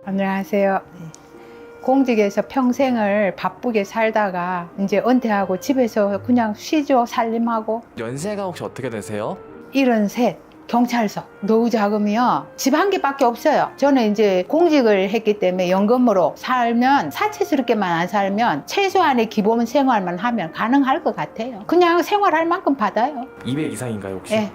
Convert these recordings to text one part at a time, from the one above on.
안녕하세요. 공직에서 평생을 바쁘게 살다가 이제 은퇴하고 집에서 그냥 쉬죠. 살림하고. 연세가 혹시 어떻게 되세요? 73. 경찰서 노후 자금이요 집 한 개밖에 없어요. 저는 이제 공직을 했기 때문에 연금으로 살면, 사치스럽게만 안 살면 최소한의 기본 생활만 하면 가능할 것 같아요. 그냥 생활할 만큼 받아요. 200 이상인가요 혹시? 예.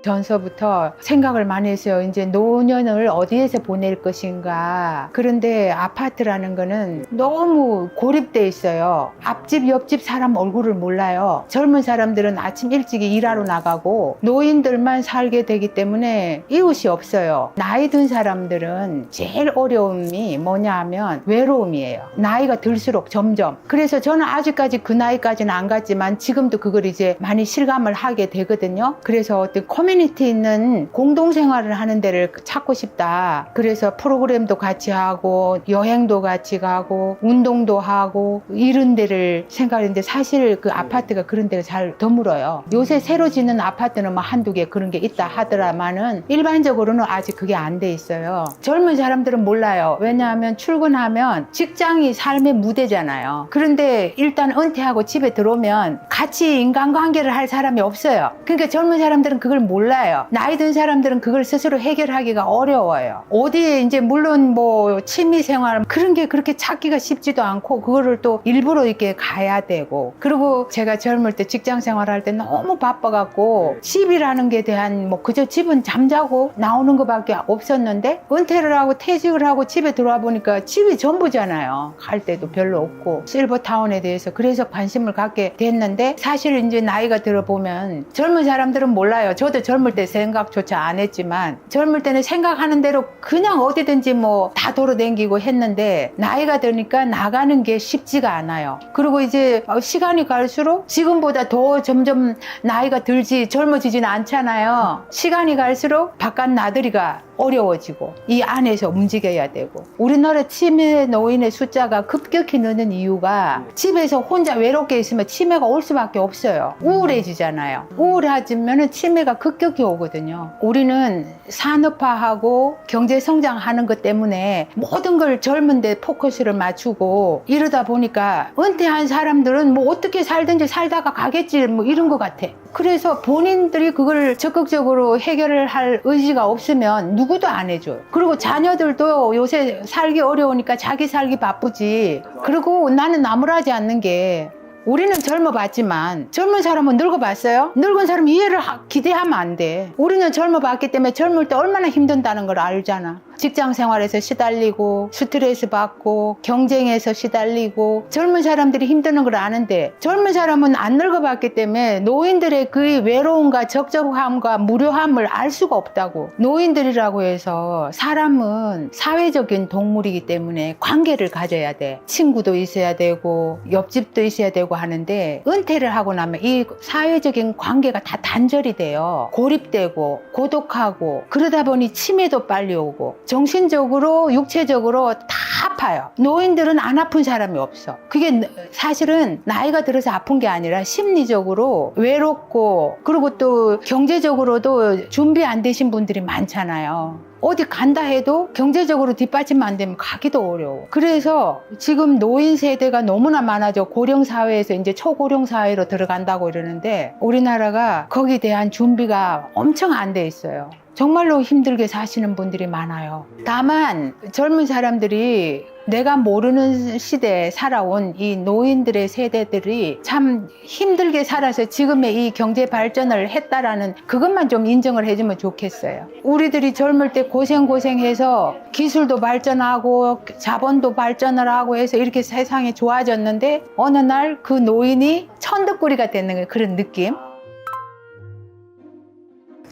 전서부터 생각을 많이 했어요. 이제 노년을 어디에서 보낼 것인가. 그런데 아파트라는 거는 너무 고립돼 있어요. 앞집 옆집 사람 얼굴을 몰라요. 젊은 사람들은 아침 일찍 일하러 나가고 노인들만 살게 되기 때문에 이웃이 없어요. 나이 든 사람들은 제일 어려움이 뭐냐 하면 외로움이에요. 나이가 들수록 점점. 그래서 저는 아직까지 그 나이까지는 안 갔지만 지금도 그걸 이제 많이 실감을 하게 되거든요. 그래서 어떤 커뮤니티 있는 공동생활을 하는 데를 찾고 싶다. 그래서 프로그램도 같이 하고 여행도 같이 가고 운동도 하고 이런 데를 생각했는데 사실 그 아파트가 그런 데가 잘 드물어요. 요새 새로 짓는 아파트는 뭐 한두 개 그런 게 있다 하더라마는 일반적으로는 아직 그게 안 돼 있어요. 젊은 사람들은 몰라요. 왜냐하면 출근하면 직장이 삶의 무대잖아요. 그런데 일단 은퇴하고 집에 들어오면 같이 인간관계를 할 사람이 없어요. 그러니까 젊은 사람들은 그걸 몰라요. 나이 든 사람들은 그걸 스스로 해결하기가 어려워요. 어디에 이제 물론 뭐 취미생활 그런 게 그렇게 찾기가 쉽지도 않고 그거를 또 일부러 이렇게 가야 되고, 그리고 제가 젊을 때 직장 생활할 때 너무 바빠갖고 집이라는 게 대한 뭐 그저 집은 잠자고 나오는 것밖에 없었는데 은퇴를 하고 퇴직을 하고 집에 들어와 보니까 집이 전부잖아요. 갈 데도 별로 없고 실버타운에 대해서 그래서 관심을 갖게 됐는데, 사실 이제 나이가 들어보면 젊은 사람들은 몰라요. 저도 젊을 때 생각조차 안 했지만 젊을 때는 생각하는 대로 그냥 어디든지 뭐 다 돌아다니고 했는데 나이가 드니까 나가는 게 쉽지가 않아요. 그리고 이제 시간이 갈수록 지금보다 더 점점 나이가 들지 젊어지지는 않잖아요. 시간이 갈수록 바깥 나들이가 어려워지고 이 안에서 움직여야 되고, 우리나라 치매 노인의 숫자가 급격히 느는 이유가 집에서 혼자 외롭게 있으면 치매가 올 수밖에 없어요. 우울해지잖아요. 우울해지면 치매가 급격히 오거든요. 우리는 산업화하고 경제 성장하는 것 때문에 모든 걸 젊은데 포커스를 맞추고 이러다 보니까 은퇴한 사람들은 뭐 어떻게 살든지 살다가 가겠지 뭐 이런 것 같아. 그래서 본인들이 그걸 적극적으로 해결을 할 의지가 없으면 누구도 안 해줘요. 그리고 자녀들도 요새 살기 어려우니까 자기 살기 바쁘지. 그리고 나는 나무라지 않는 게, 우리는 젊어봤지만 젊은 사람은 늙어봤어요? 늙은 사람 이해를 기대하면 안 돼. 우리는 젊어봤기 때문에 젊을 때 얼마나 힘든다는 걸 알잖아. 직장 생활에서 시달리고 스트레스 받고 경쟁에서 시달리고 젊은 사람들이 힘드는 걸 아는데, 젊은 사람은 안 늙어봤기 때문에 노인들의 그 외로움과 적적함과 무료함을 알 수가 없다고. 노인들이라고 해서 사람은 사회적인 동물이기 때문에 관계를 가져야 돼. 친구도 있어야 되고 옆집도 있어야 되고 하는데, 은퇴를 하고 나면 이 사회적인 관계가 다 단절이 돼요. 고립되고 고독하고 그러다 보니 치매도 빨리 오고 정신적으로 육체적으로 다 아파요. 노인들은 안 아픈 사람이 없어. 그게 사실은 나이가 들어서 아픈 게 아니라 심리적으로 외롭고, 그리고 또 경제적으로도 준비 안 되신 분들이 많잖아요. 어디 간다 해도 경제적으로 뒷받침 안 되면 가기도 어려워. 그래서 지금 노인 세대가 너무나 많아져. 고령 사회에서 이제 초고령 사회로 들어간다고 이러는데 우리나라가 거기에 대한 준비가 엄청 안 돼 있어요. 정말로 힘들게 사시는 분들이 많아요. 다만 젊은 사람들이 내가 모르는 시대에 살아온 이 노인들의 세대들이 참 힘들게 살아서 지금의 이 경제 발전을 했다라는 그것만 좀 인정을 해주면 좋겠어요. 우리들이 젊을 때 고생해서 기술도 발전하고 자본도 발전을 하고 해서 이렇게 세상이 좋아졌는데 어느 날 그 노인이 천덕꾸리가 되는 거예요. 그런 느낌.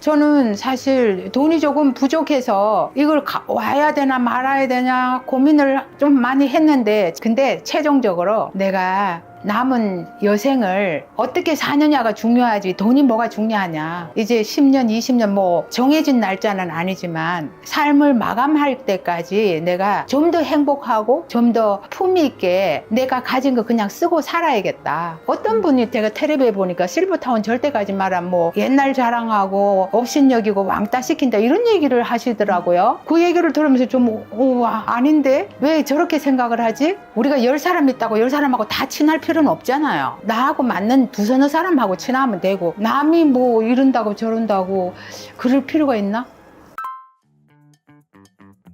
저는 사실 돈이 조금 부족해서 이걸 와야 되나 말아야 되냐 고민을 좀 많이 했는데, 근데 최종적으로 내가 남은 여생을 어떻게 사느냐가 중요하지 돈이 뭐가 중요하냐. 이제 10년 20년 뭐 정해진 날짜는 아니지만 삶을 마감할 때까지 내가 좀 더 행복하고 좀 더 품위 있게 내가 가진 거 그냥 쓰고 살아야겠다. 어떤 분이 제가 텔레비에 보니까 실버타운 절대 가지 마라, 뭐 옛날 자랑하고 업신여기고 왕따 시킨다 이런 얘기를 하시더라고요. 그 얘기를 들으면서 좀 아닌데 왜 저렇게 생각을 하지? 우리가 10사람 있다고 10사람하고 다 친할 필요는 없잖아요. 나하고 맞는 두서너 사람하고 친하면 되고 남이 뭐 이런다고 저런다고 그럴 필요가 있나?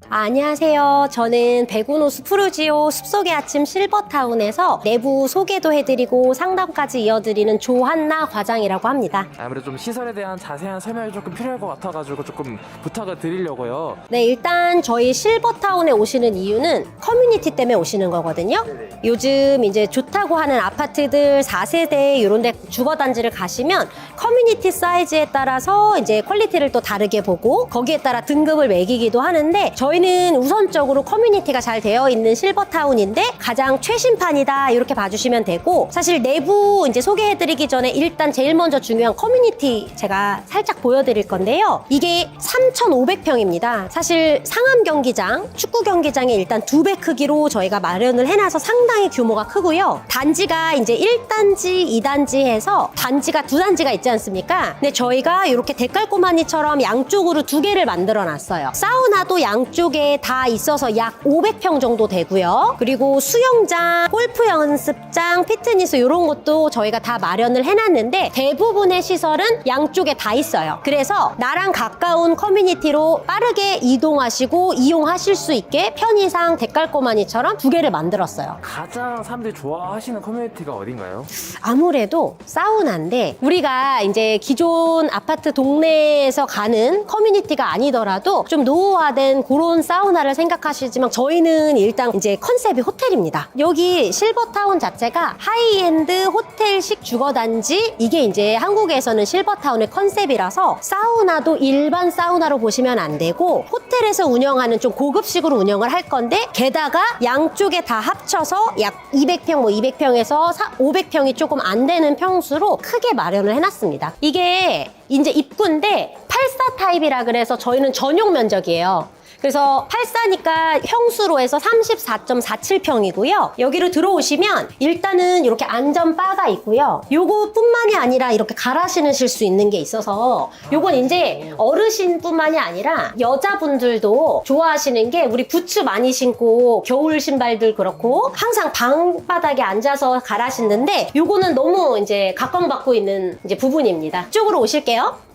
안녕하세요. 저는 백운호수 푸르지오 숲속의 아침 실버타운에서 내부 소개도 해드리고 상담까지 이어드리는 조한나 과장이라고 합니다. 아무래도 좀 시설에 대한 자세한 설명이 조금 필요할 것 같아가지고 조금 부탁을 드리려고요. 네, 일단 저희 실버타운에 오시는 이유는 커뮤니티 때문에 오시는 거거든요. 요즘 이제 좋다고 하는 아파트들 4세대 이런 데 주거단지를 가시면 커뮤니티 사이즈에 따라서 이제 퀄리티를 또 다르게 보고 거기에 따라 등급을 매기기도 하는데 저희는 우선적으로 커뮤니티가 잘 되어 있는 실버타운인데 가장 최신판이다 이렇게 봐주시면 되고, 사실 내부 이제 소개해드리기 전에 일단 제일 먼저 중요한 커뮤니티 제가 살짝 보여드릴 건데요. 이게 3,500평입니다. 사실 상암 경기장, 축구 경기장에 일단 2배 크기로 저희가 마련을 해놔서 상당히 규모가 크고요. 단지가 이제 1단지, 2단지 해서 단지가 2단지가 있지 않습니까? 근데 저희가 이렇게 대깔꼬마니처럼 양쪽으로 2개를 만들어 놨어요. 사우나도 양쪽에 다 있어서 약 500평 정도 되고요. 그리고 수영장, 골프 연습장, 피트니스 이런 것도 저희가 다 마련을 해놨는데 대부분의 시설은 양쪽에 다 있어요. 그래서 나랑 가까운 커뮤니티로 빠르게 이동하시고 이용하실 수 있게 편의상 대깔꼬마니처럼 2개를 만들었어요. 가장 사람들이 좋아하시는 커뮤니티가 어딘가요? 아무래도 사우나인데 우리가 이제 기존 아파트 동네에서 가는 커뮤니티가 아니더라도 좀 노후화된 그런 사우나를 생각하시지만 저희는 일단 이제 컨셉이 호텔입니다. 여기 실버타운 자체가 하이엔드 호텔식 주거단지, 이게 이제 한국에서는 실버타운의 컨셉이라서 사우나도 일반 사우나로 보시면 안 되고 호텔에서 운영하는 좀 고급식으로 운영을 할 건데, 게다가 양쪽에 다 합쳐서 약 200평, 뭐 200평에서 500평이 조금 안 되는 평수로 크게 마련을 해놨습니다. 이게 이제 입구인데 84 타입이라 그래서 저희는 전용 면적이에요. 그래서 84니까 평수로 해서 34.47평이고요. 여기로 들어오시면 일단은 이렇게 안전바가 있고요. 요거뿐만이 아니라 이렇게 갈아 신으실 수 있는 게 있어서 요건 이제 어르신뿐만이 아니라 여자분들도 좋아하시는 게, 우리 부츠 많이 신고 겨울 신발들 그렇고 항상 방바닥에 앉아서 갈아 신는데 요거는 너무 이제 각광받고 있는 이제 부분입니다. 이쪽으로 오실게요.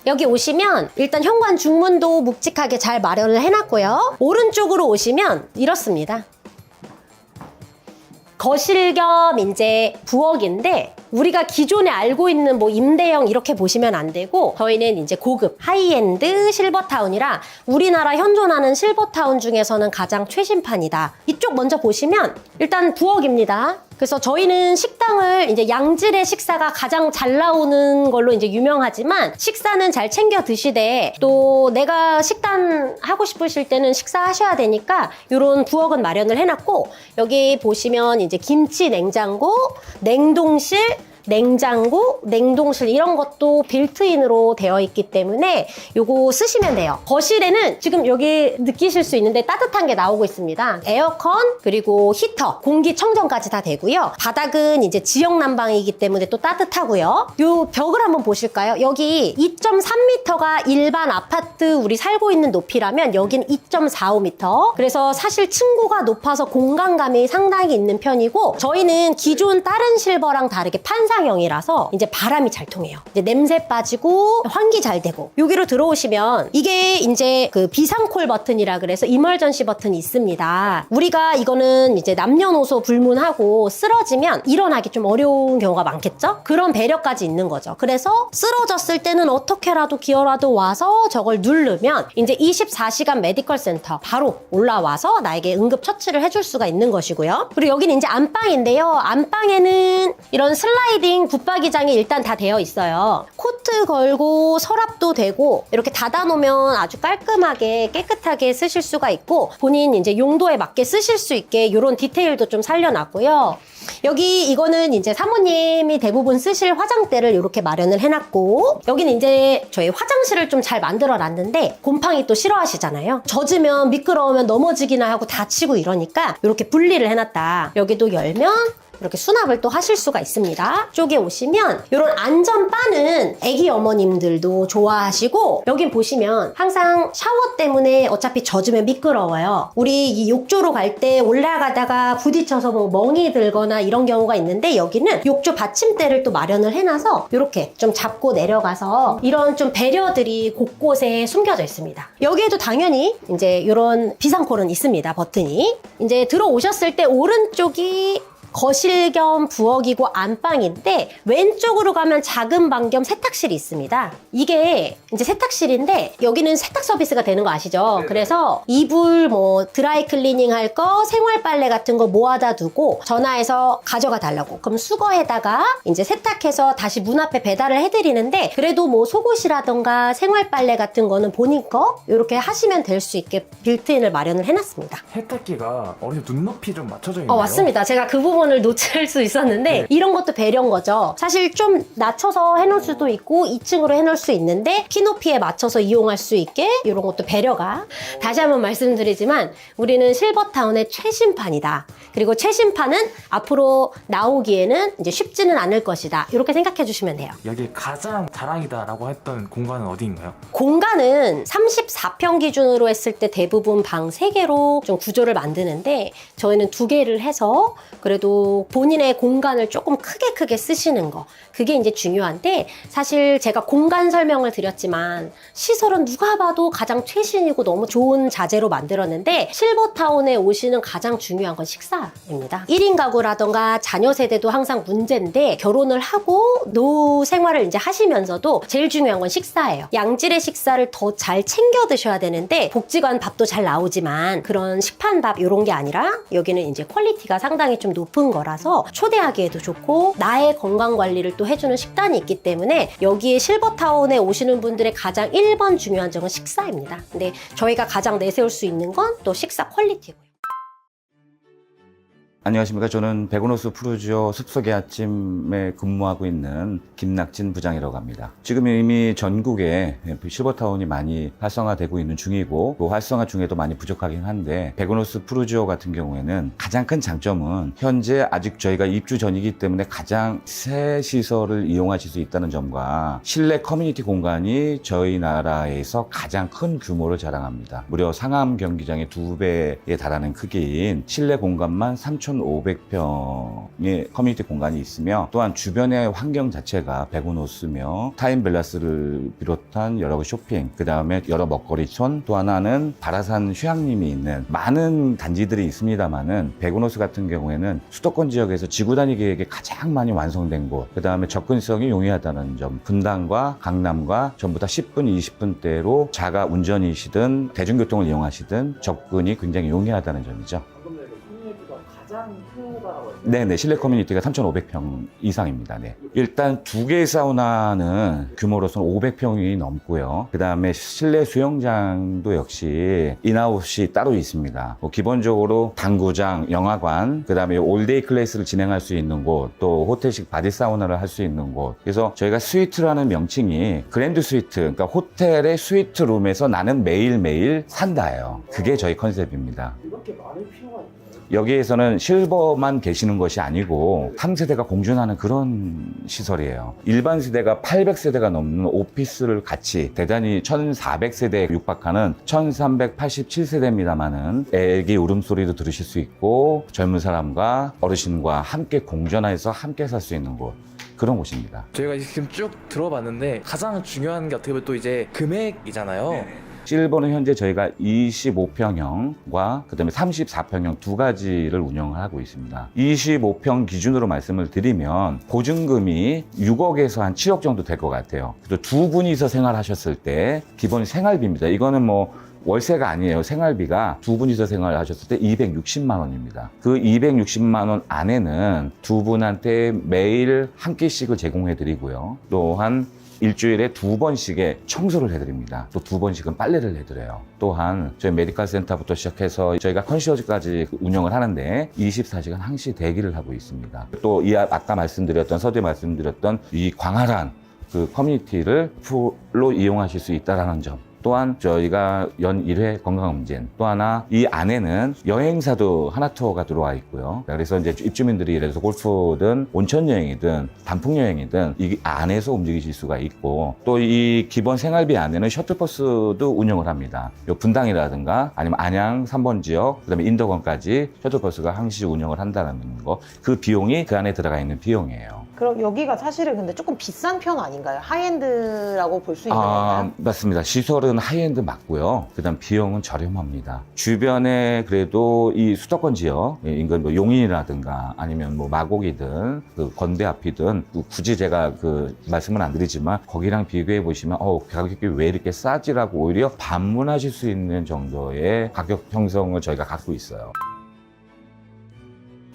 여기 오시면 일단 현관 중문도 묵직하게 잘 마련을 해놨고요. 오른쪽으로 오시면 이렇습니다. 거실 겸 이제 부엌인데 우리가 기존에 알고 있는 뭐 임대형 이렇게 보시면 안 되고, 저희는 이제 고급 하이엔드 실버타운이라 우리나라 현존하는 실버타운 중에서는 가장 최신판이다. 이쪽 먼저 보시면 일단 부엌입니다. 그래서 저희는 식당을 이제 양질의 식사가 가장 잘 나오는 걸로 이제 유명하지만, 식사는 잘 챙겨 드시되 또 내가 식단 하고 싶으실 때는 식사하셔야 되니까 이런 부엌은 마련을 해놨고, 여기 보시면 이제 김치 냉장고, 냉동실, 냉장고, 냉동실 이런 것도 빌트인으로 되어 있기 때문에 요거 쓰시면 돼요. 거실에는 지금 여기 느끼실 수 있는데 따뜻한 게 나오고 있습니다. 에어컨, 그리고 히터, 공기청정까지 다 되고요. 바닥은 이제 지역 난방이기 때문에 또 따뜻하고요. 요 벽을 한번 보실까요? 여기 2.3m가 일반 아파트 우리 살고 있는 높이라면 여기는 2.45m. 그래서 사실 층고가 높아서 공간감이 상당히 있는 편이고, 저희는 기존 다른 실버랑 다르게 판상형이라서 이제 바람이 잘 통해요. 이제 냄새 빠지고 환기 잘 되고. 여기로 들어오시면 이게 이제 그 비상콜 버튼이라 그래서 이멀전시 버튼이 있습니다. 우리가 이거는 이제 남녀노소 불문하고 쓰러지면 일어나기 좀 어려운 경우가 많겠죠? 그런 배려까지 있는 거죠. 그래서 쓰러졌을 때는 어떻게라도 기어라도 와서 저걸 누르면 이제 24시간 메디컬 센터 바로 올라와서 나에게 응급 처치를 해줄 수가 있는 것이고요. 그리고 여기는 이제 안방인데요. 안방에는 이런 슬라이딩 슬라이딩 붙박이장이 일단 다 되어 있어요. 코트 걸고 서랍도 되고 이렇게 닫아놓으면 아주 깔끔하게 깨끗하게 쓰실 수가 있고 본인 이제 용도에 맞게 쓰실 수 있게 이런 디테일도 좀 살려놨고요. 여기 이거는 이제 사모님이 대부분 쓰실 화장대를 이렇게 마련을 해놨고 여기는 이제 저희 화장실을 좀 잘 만들어 놨는데 곰팡이 또 싫어하시잖아요. 젖으면 미끄러우면 넘어지기나 하고 다치고 이러니까 이렇게 분리를 해놨다. 여기도 열면 이렇게 수납을 또 하실 수가 있습니다. 쪽에 오시면 이런 안전바는 애기 어머님들도 좋아하시고 여긴 보시면 항상 샤워 때문에 어차피 젖으면 미끄러워요. 우리 이 욕조로 갈 때 올라가다가 부딪혀서 뭐 멍이 들거나 이런 경우가 있는데 여기는 욕조 받침대를 또 마련을 해놔서 이렇게 좀 잡고 내려가서 이런 좀 배려들이 곳곳에 숨겨져 있습니다. 여기에도 당연히 이제 이런 비상콜은 있습니다. 버튼이. 이제 들어오셨을 때 오른쪽이 거실 겸 부엌이고 안방인데 왼쪽으로 가면 작은 방 겸 세탁실이 있습니다. 이게 이제 세탁실인데 여기는 세탁 서비스가 되는 거 아시죠? 네네. 그래서 이불 뭐 드라이 클리닝 할 거 생활 빨래 같은 거 모아다 두고 전화해서 가져가 달라고 그럼 수거에다가 이제 세탁해서 다시 문 앞에 배달을 해드리는데 그래도 뭐 속옷이라던가 생활 빨래 같은 거는 본인 거 이렇게 하시면 될 수 있게 빌트인을 마련을 해놨습니다. 세탁기가 어느 눈높이 좀 맞춰져 있나요? 맞습니다. 제가 그 부분을 놓칠 수 있었는데 네. 이런 것도 배려인 거죠. 사실 좀 낮춰서 해놓을 수도 있고 2층으로 해놓을 수 있는데 키높이에 맞춰서 이용할 수 있게 이런 것도 배려가. 다시 한번 말씀드리지만 우리는 실버타운의 최신판이다. 그리고 최신판은 앞으로 나오기에는 이제 쉽지는 않을 것이다. 이렇게 생각해 주시면 돼요. 여기 가장 자랑이다라고 했던 공간은 어디인가요? 공간은 34평 기준으로 했을 때 대부분 방 3개로 좀 구조를 만드는데 저희는 2개를 해서 그래도 본인의 공간을 조금 크게 쓰시는 거 그게 이제 중요한데 사실 제가 공간 설명을 드렸지만 시설은 누가 봐도 가장 최신이고 너무 좋은 자재로 만들었는데 실버타운에 오시는 가장 중요한 건 식사입니다. 1인 가구라던가 자녀 세대도 항상 문제인데 결혼을 하고 노후 생활을 이제 하시면서도 제일 중요한 건 식사예요. 양질의 식사를 더 잘 챙겨 드셔야 되는데 복지관 밥도 잘 나오지만 그런 식판밥 이런 게 아니라 여기는 이제 퀄리티가 상당히 좀 높은 거라서 초대하기에도 좋고 나의 건강 관리를 또 해주는 식단이 있기 때문에 여기에 실버타운에 오시는 분들의 가장 1번 중요한 점은 식사입니다. 근데 저희가 가장 내세울 수 있는 건 또 식사 퀄리티고요. 안녕하십니까. 저는 베고노스 푸르지오 습속의 아침에 근무하고 있는 김낙진 부장이라고 합니다. 지금 이미 전국에 실버타운이 많이 활성화되고 있는 중이고 그 활성화 중에도 많이 부족하긴 한데 베고노스 푸르지오 같은 경우에는 가장 큰 장점은 현재 아직 저희가 입주 전이기 때문에 가장 새 시설을 이용하실 수 있다는 점과 실내 커뮤니티 공간이 저희 나라에서 가장 큰 규모를 자랑합니다. 무려 상암 경기장의 2배에 달하는 크기인 실내 공간만 3,500평의 커뮤니티 공간이 있으며 또한 주변의 환경 자체가 베고노스며 타임벨라스를 비롯한 여러 쇼핑, 그 다음에 여러 먹거리촌, 또 하나는 바라산 휴양림이 있는 많은 단지들이 있습니다만은 베고노스 같은 경우에는 수도권 지역에서 지구 단위 계획이 가장 많이 완성된 곳, 그 다음에 접근성이 용이하다는 점, 분당과 강남과 전부 다 10분, 20분대로 자가 운전이시든 대중교통을 이용하시든 접근이 굉장히 용이하다는 점이죠. 네네, 실내 커뮤니티가 3,500평 이상입니다. 네. 일단 2개의 사우나는 규모로서는 500평이 넘고요. 그 다음에 실내 수영장도 역시 인아웃이 따로 있습니다. 기본적으로 당구장, 영화관, 그 다음에 올데이 클래스를 진행할 수 있는 곳, 또 호텔식 바디 사우나를 할 수 있는 곳. 그래서 저희가 스위트라는 명칭이 그랜드 스위트, 그러니까 호텔의 스위트 룸에서 나는 매일매일 산다예요. 그게 저희 컨셉입니다. 이렇게 많을 필요가 있나요? 여기에서는 실버만 계시는 것이 아니고 3세대가 공존하는 그런 시설이에요. 일반 세대가 800세대가 넘는 오피스를 같이 대단히 1400세대에 육박하는 1387세대입니다만은 애기 울음소리도 들으실 수 있고 젊은 사람과 어르신과 함께 공존해서 함께 살 수 있는 곳, 그런 곳입니다. 저희가 지금 쭉 들어봤는데 가장 중요한 게 어떻게 보면 또 이제 금액이잖아요. 실버는 현재 저희가 25평형과 그 다음에 34평형 두 가지를 운영을 하고 있습니다. 25평 기준으로 말씀을 드리면 보증금이 6억에서 한 7억 정도 될 것 같아요. 그래서 두 분이서 생활하셨을 때 기본 생활비입니다. 이거는 뭐 월세가 아니에요. 생활비가 두 분이서 생활하셨을 때 260만 원입니다. 그 260만 원 안에는 두 분한테 매일 한 끼씩을 제공해 드리고요. 또한 일주일에 2번씩의 청소를 해드립니다. 또 2번씩은 빨래를 해드려요. 또한 저희 메디컬 센터부터 시작해서 저희가 컨시어지까지 운영을 하는데 24시간 항시 대기를 하고 있습니다. 또 아까 말씀드렸던 서두에 말씀드렸던 이 광활한 그 커뮤니티를 풀로 이용하실 수 있다는 점. 또한 저희가 연 1회 건강검진, 또 하나 이 안에는 여행사도 하나 투어가 들어와 있고요. 그래서 이제 입주민들이 예를 들어서 골프든 온천 여행이든 단풍 여행이든 이 안에서 움직이실 수가 있고, 또 이 기본 생활비 안에는 셔틀버스도 운영을 합니다. 요 분당이라든가 아니면 안양 3번 지역, 그다음에 인덕원까지 셔틀버스가 항시 운영을 한다는 거, 그 비용이 그 안에 들어가 있는 비용이에요. 그럼 여기가 사실은 근데 조금 비싼 편 아닌가요? 하이엔드라고 볼 수 있는 건가요? 맞습니다. 시설은 하이엔드 맞고요. 그다음 비용은 저렴합니다. 주변에 그래도 이 수도권 지역 인근 뭐 용인이라든가 아니면 뭐 마곡이든 그 건대 앞이든 굳이 제가 그 말씀은 안 드리지만 거기랑 비교해 보시면 가격이 왜 이렇게 싸지라고 오히려 반문하실 수 있는 정도의 가격 형성을 저희가 갖고 있어요.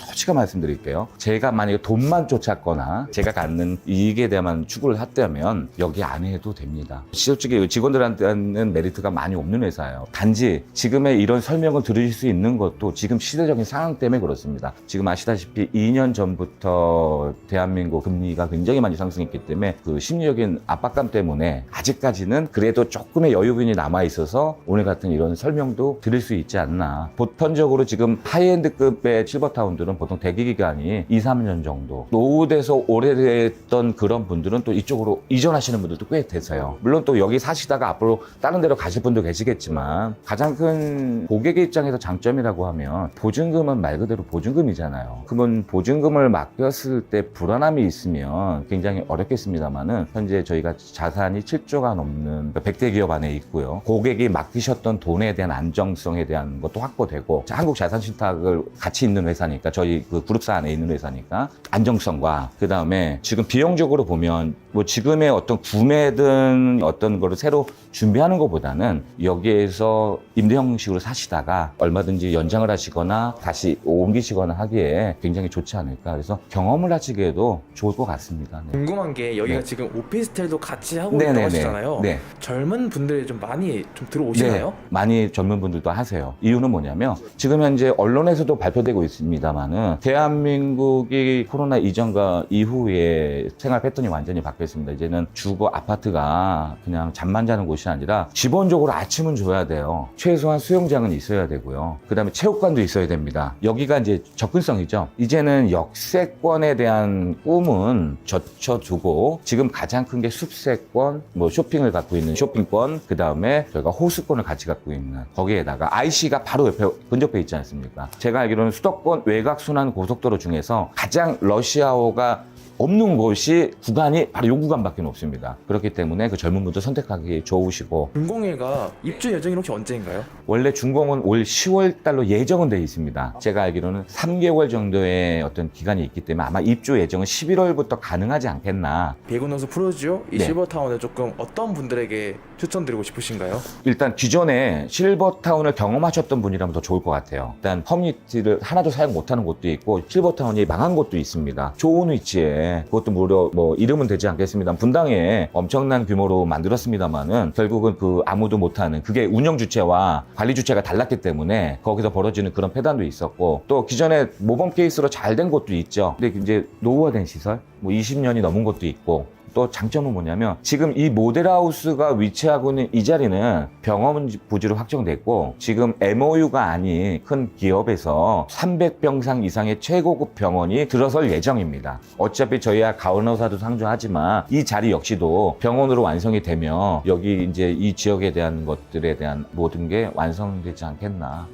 솔직히 말씀드릴게요. 제가 만약에 돈만 쫓았거나 제가 갖는 이익에 대한 추구를 했다면 여기 안 해도 됩니다. 솔직히 직원들한테는 메리트가 많이 없는 회사예요. 단지 지금의 이런 설명을 들으실 수 있는 것도 지금 시대적인 상황 때문에 그렇습니다. 지금 아시다시피 2년 전부터 대한민국 금리가 굉장히 많이 상승했기 때문에 그 심리적인 압박감 때문에 아직까지는 그래도 조금의 여유분이 남아있어서 오늘 같은 이런 설명도 드릴 수 있지 않나. 보편적으로 지금 하이엔드급의 실버타운들은 보통 대기 기간이 2, 3년 정도. 노후돼서 오래됐던 그런 분들은 또 이쪽으로 이전하시는 분들도 꽤 되세요. 물론 또 여기 사시다가 앞으로 다른 데로 가실 분도 계시겠지만 가장 큰 고객의 입장에서 장점이라고 하면 보증금은 말 그대로 보증금이잖아요. 그러면 보증금을 맡겼을 때 불안함이 있으면 굉장히 어렵겠습니다만은 현재 저희가 자산이 7조가 넘는 100대 기업 안에 있고요. 고객이 맡기셨던 돈에 대한 안정성에 대한 것도 확보되고 한국 자산신탁을 같이 있는 회사니까 저희 그 그룹사 안에 있는 회사니까 안정성과 그 다음에 지금 비용적으로 보면 뭐 지금의 어떤 구매든 어떤 거를 새로 준비하는 것보다는 여기에서 임대 형식으로 사시다가 얼마든지 연장을 하시거나 다시 옮기시거나 하기에 굉장히 좋지 않을까. 그래서 경험을 하시기에도 좋을 것 같습니다. 네. 궁금한 게 여기가 네. 지금 오피스텔도 같이 하고 네네네. 있다고 하시잖아요. 네. 젊은 분들이 좀 많이 좀 들어오시나요? 네, 많이 젊은 분들도 하세요. 이유는 뭐냐면 지금 현재 언론에서도 발표되고 있습니다만은 대한민국이 코로나 이전과 이후에 생활 패턴이 완전히 바뀌었습니다. 이제는 주거 아파트가 그냥 잠만 자는 곳이 아니라 기본적으로 아침은 줘야 돼요. 최소한 수영장은 있어야 되고요. 그 다음에 체육관도 있어야 됩니다. 여기가 이제 접근성이죠. 이제는 역세권에 대한 꿈은 젖혀두고 지금 가장 큰 게 숲세권, 뭐 쇼핑을 갖고 있는 쇼핑권, 그 다음에 저희가 호수권을 같이 갖고 있는 거기에다가 IC가 바로 옆에 근접해 있지 않습니까? 제가 알기로는 수도권 외곽순환 고속도로 중에서 가장 러시아워가 없는 곳이 구간이 바로 이 구간밖에 없습니다. 그렇기 때문에 그 젊은 분들 선택하기 좋으시고. 준공회가 입주 예정이 혹시 언제인가요? 원래 준공은 올 10월 달로 예정은 되어 있습니다. 제가 알기로는 3개월 정도의 어떤 기간이 있기 때문에 아마 입주 예정은 11월부터 가능하지 않겠나. 베고너스 프루지오 이 네. 실버타운을 조금 어떤 분들에게 추천드리고 싶으신가요? 일단 기존에 실버타운을 경험하셨던 분이라면 더 좋을 것 같아요. 일단 커뮤니티를 하나도 사용 못하는 곳도 있고 실버타운이 망한 곳도 있습니다. 좋은 위치에 그것도 무려 뭐 이름은 되지 않겠습니다. 분당에 엄청난 규모로 만들었습니다만은 결국은 그 아무도 못하는 그게 운영 주체와 관리 주체가 달랐기 때문에 거기서 벌어지는 그런 폐단도 있었고, 또 기존에 모범 케이스로 잘 된 곳도 있죠. 근데 이제 노후화된 시설 뭐 20년이 넘은 곳도 있고, 또 장점은 뭐냐면 지금 이 모델하우스가 위치하고 있는 이 자리는 병원 부지로 확정됐고 지금 MOU가 아닌 큰 기업에서 300병상 이상의 최고급 병원이 들어설 예정입니다. 어차피 저희야 간호사도 상주하지만 이 자리 역시도 병원으로 완성이 되면 여기 이제 이 지역에 대한 것들에 대한 모든 게 완성되지 않겠나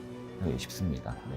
싶습니다. 네.